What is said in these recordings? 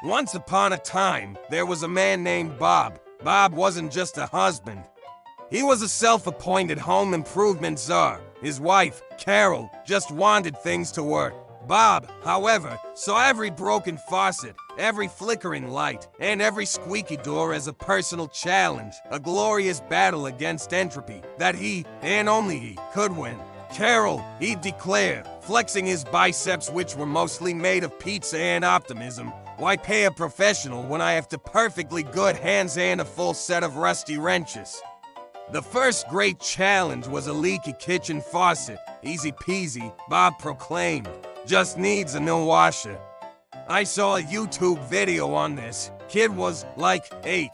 Once upon a time, there was a man named Bob. Bob wasn't just a husband. He was a self-appointed home improvement czar. His wife, Carol, just wanted things to work. Bob, however, saw every broken faucet, every flickering light, and every squeaky door as a personal challenge, a glorious battle against entropy that he, and only he, could win. Carol, he'd declare, flexing his biceps which were mostly made of pizza and optimism, why pay a professional when I have the perfectly good hands and a full set of rusty wrenches? The first great challenge was a leaky kitchen faucet. Easy peasy, Bob proclaimed. Just needs a new washer. I saw a YouTube video on this. Kid was like 8.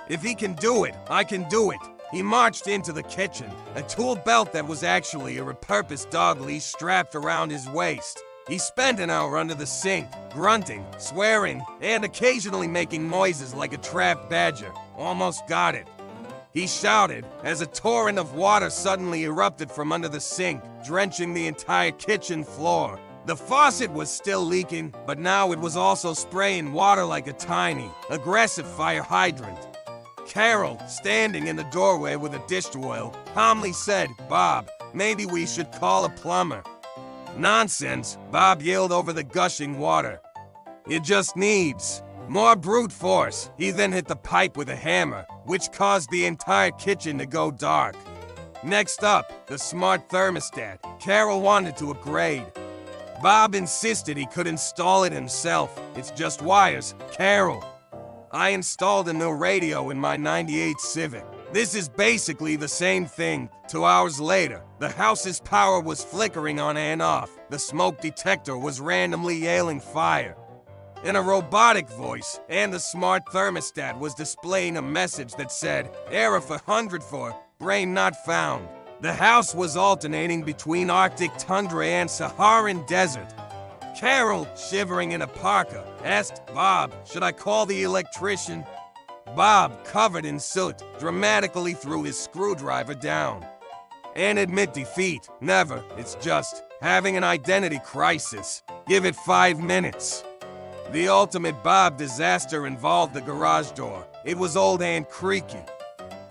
If he can do it, I can do it. He marched into the kitchen, a tool belt that was actually a repurposed dog leash strapped around his waist. He spent an hour under the sink, grunting, swearing, and occasionally making noises like a trapped badger. Almost got it. He shouted as a torrent of water suddenly erupted from under the sink, drenching the entire kitchen floor. The faucet was still leaking, but now it was also spraying water like a tiny, aggressive fire hydrant. Carol, standing in the doorway with a dish oil, calmly said, "Bob, maybe we should call a plumber." "Nonsense," Bob yelled over the gushing water. "It just needs more brute force." He then hit the pipe with a hammer, which caused the entire kitchen to go dark. Next up, the smart thermostat. Carol wanted to upgrade. Bob insisted he could install it himself. "It's just wires, Carol." I installed a new radio in my '98 Civic. This is basically the same thing. 2 hours later, the house's power was flickering on and off. The smoke detector was randomly yelling fire in a robotic voice, and the smart thermostat was displaying a message that said, "Error for 100 for brain not found." The house was alternating between Arctic tundra and Saharan desert. Carol, shivering in a parka, asked Bob, "Should I call the electrician?" Bob, covered in soot, dramatically threw his screwdriver down. "And admit defeat. Never. It's just having an identity crisis. Give it 5 minutes." The ultimate Bob disaster involved the garage door. It was old and creaky.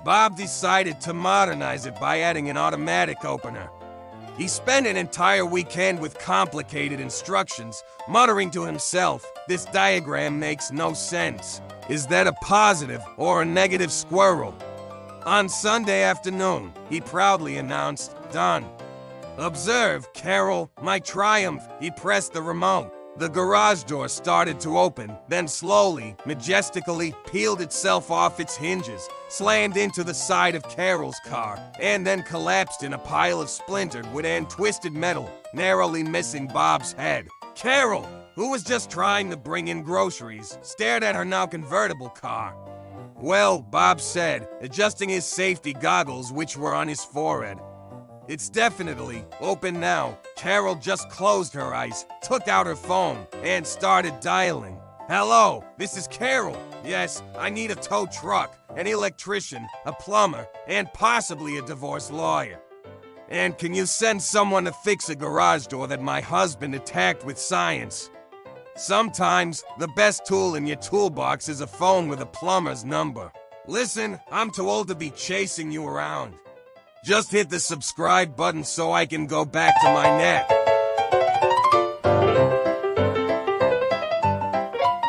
Bob decided to modernize it by adding an automatic opener. He spent an entire weekend with complicated instructions, muttering to himself, "This diagram makes no sense. Is that a positive or a negative squirrel?" On Sunday afternoon, he proudly announced, "Done." "Observe, Carol, my triumph." He pressed the remote. The garage door started to open, then slowly, majestically peeled itself off its hinges, slammed into the side of Carol's car, and then collapsed in a pile of splintered wood and twisted metal, narrowly missing Bob's head. Carol, who was just trying to bring in groceries, stared at her now convertible car. "Well," Bob said, adjusting his safety goggles which were on his forehead, "it's definitely open now." Carol just closed her eyes, took out her phone, and started dialing. "Hello, this is Carol. Yes, I need a tow truck, an electrician, a plumber, and possibly a divorce lawyer. And can you send someone to fix a garage door that my husband attacked with science?" Sometimes, the best tool in your toolbox is a phone with a plumber's number. Listen, I'm too old to be chasing you around. Just hit the subscribe button so I can go back to my nap.